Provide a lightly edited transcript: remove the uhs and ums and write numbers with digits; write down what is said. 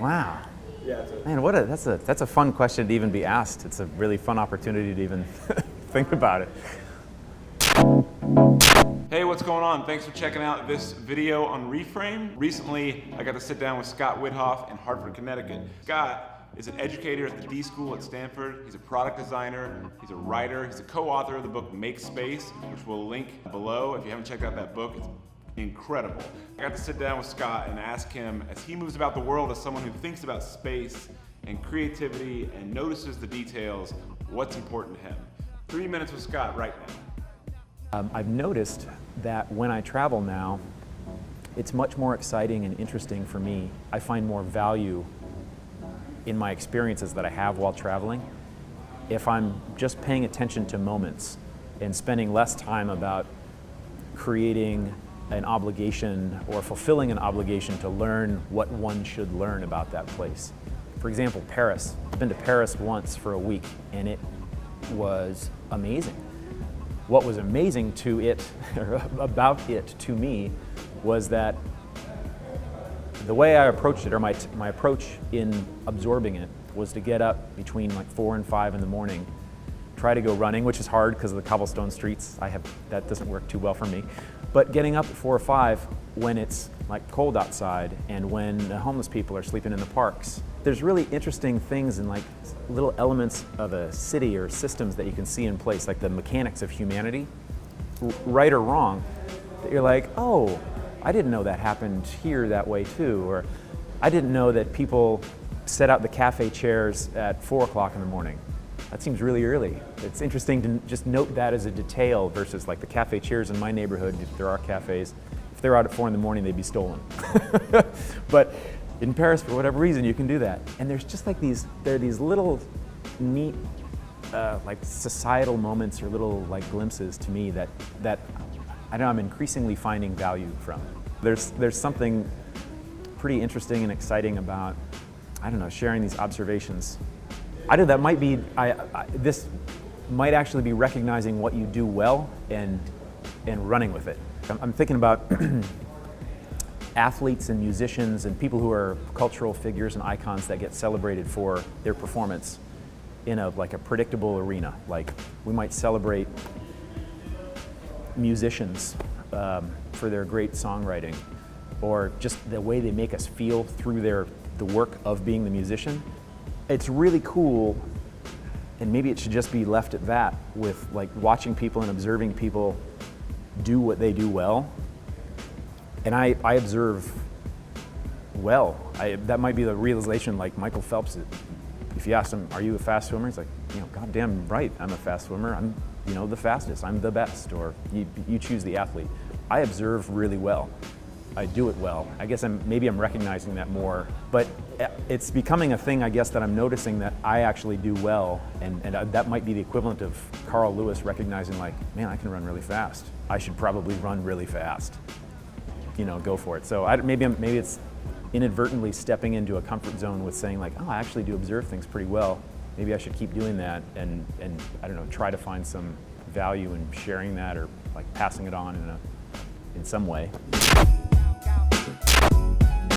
Wow. Yeah, Man, that's a fun question to even be asked. It's a really fun opportunity to even think about it. Hey, what's going on? Thanks for checking out this video on Reframe. Recently, I got to sit down with Scott Witthoft in Hartford, Connecticut. Scott is an educator at the D School at Stanford. He's a product designer, he's a writer, he's a co-author of the book Make Space, which we'll link below. If you haven't checked out that book, it's incredible. I got to sit down with Scott and ask him, as he moves about the world as someone who thinks about space and creativity and notices the details, what's important to him. 3 minutes with Scott right now. I've noticed that when I travel now, it's much more exciting and interesting for me. I find more value in my experiences that I have while traveling if I'm just paying attention to moments and spending less time about creating an obligation or fulfilling an obligation to learn what one should learn about that place. For example, Paris. I've been to Paris once for a week and it was amazing. What was amazing to it, or about it to me, was that the way I approached it, or my approach in absorbing it, was to get up between like 4 and 5 in the morning, try to go running, which is hard because of the cobblestone streets. That doesn't work too well for me. But getting up at 4 or 5 when it's like cold outside and when the homeless people are sleeping in the parks. There's really interesting things and like little elements of a city or systems that you can see in place, like the mechanics of humanity, right or wrong, that you're like, oh, I didn't know that happened here that way too, or I didn't know that people set out the cafe chairs at 4 o'clock in the morning. That seems really early. It's interesting to just note that as a detail versus like the cafe chairs in my neighborhood, if there are cafes, if they're out at 4 in the morning, they'd be stolen. But in Paris, for whatever reason, you can do that. And there's just like there are these little neat like societal moments or little like glimpses to me that I know I'm increasingly finding value from. There's something pretty interesting and exciting about, I don't know, sharing these observations. I know that might be, this might actually be recognizing what you do well and running with it. I'm thinking about athletes and musicians and people who are cultural figures and icons that get celebrated for their performance in a predictable arena. Like we might celebrate musicians for their great songwriting, or just the way they make us feel through the work of being the musician. It's really cool, and maybe it should just be left at that, with like watching people and observing people do what they do well. And I observe well. That might be the realization, like Michael Phelps, if you ask him, are you a fast swimmer? He's like, goddamn right, I'm a fast swimmer. I'm, the fastest, I'm the best, or you choose the athlete. I observe really well. I do it well. I guess maybe I'm recognizing that more, but it's becoming a thing, I guess, that I'm noticing that I actually do well, and that might be the equivalent of Carl Lewis recognizing, like, man, I can run really fast. I should probably run really fast. Go for it. So maybe it's inadvertently stepping into a comfort zone with saying, like, oh, I actually do observe things pretty well. Maybe I should keep doing that and I don't know, try to find some value in sharing that or like passing it on in some way.